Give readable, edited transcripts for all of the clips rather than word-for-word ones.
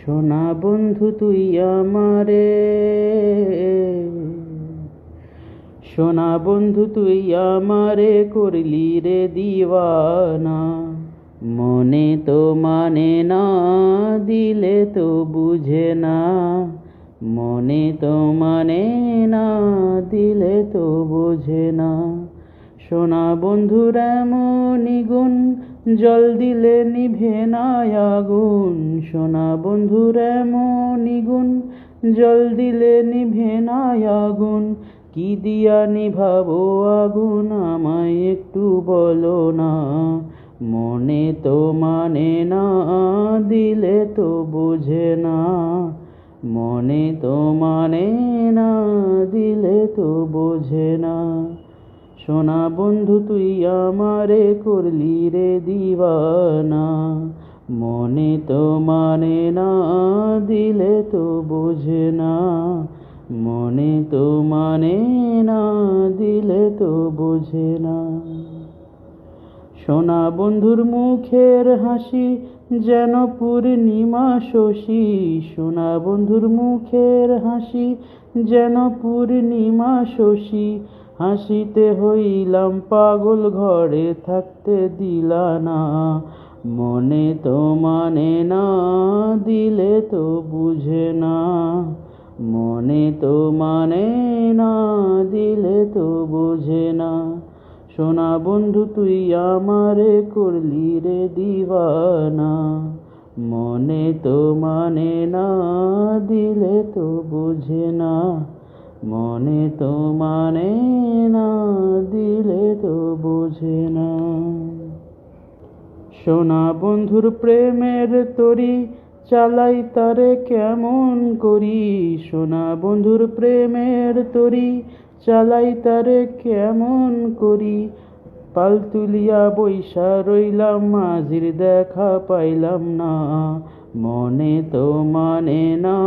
সোনা বন্ধু তুই আমারে, সোনা বন্ধু তুই আমারে করলি রে দিওয়ানা। মনে তো মানে না, দিলে তো বুঝে না। মনে তো মানে না, দিলে তো বোঝে না। সোনা বন্ধুর এমনই গুণ, জল দিলে নিভে না আগুন। সোনা বন্ধুর এমনই গুণ, জল দিলে নিভে না আগুন। কি দিয়া নিভাবো আগুন, আমায় একটু বলো না। মনে তো মানে না, দিলে তো বোঝে না। মনে তো মানে না, দিলে তো বোঝে না। সোনা বন্ধু তুই আমারে করলি রে দিওয়ানা। মনে তো মানে না, দিলে তো বোঝে না। মনে তো মানে না, দিলে তো বোঝে না। সোনা বন্ধুর মুখের হাসি যেন পূর্ণিমা শশী। সোনা বন্ধুর মুখের হাসি যেন পূর্ণিমা শশী। হাসিতে হইলাম পাগল, ঘরে থাকতে দিলা না। মনে তো মানে না, দিলে তো বুঝে না। মনে তো মানে না, দিলে তো বোঝে না। সোনা বন্ধু তুই আমারে করলি রে দিওয়ানা। মনে তো মানে না, দিলে তো বুঝে না। মনে তো মানে না, দিলে তো বোঝে না। সোনা বন্ধুর প্রেমের তরি, চালাই তারে কেমন করি। সোনা বন্ধুর প্রেমের তরি, চালাই তারে কেমন করি। পাল তুলিয়া বৈশা রইলাম, মাঝির দেখা পাইলাম না। মনে তো মানে না,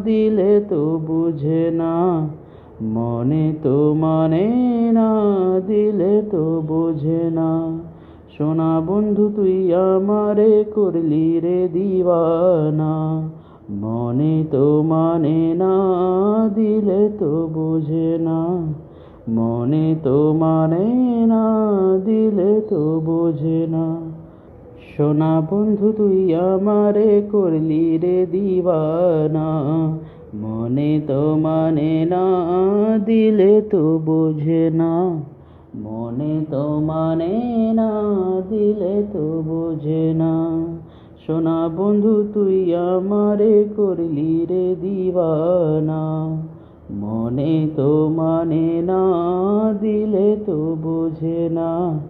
দিলে তো বুঝে না। মনে তো মানে না, দিলে তো বোঝে না। সোনা বন্ধু তুই আমারে করলি রে দিওয়ানা। মনে তো মানে না, দিলে তো বোঝে না। মনে তো মানে না, দিলে তো বোঝে না। সোনা বন্ধু তুই আমারে করলি রে দিওয়ানা। মনে তো মানে না, দিলে তো বোঝে না। মনে তো মানে না, দিলে তো বোঝে না। সোনা বন্ধু তুই আমারে করলি রে দিওয়ানা। মনে তো মানে না, দিলে তো বোঝে না।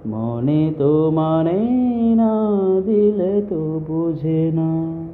মনে তো মানে না, দিলে তো বোঝে না।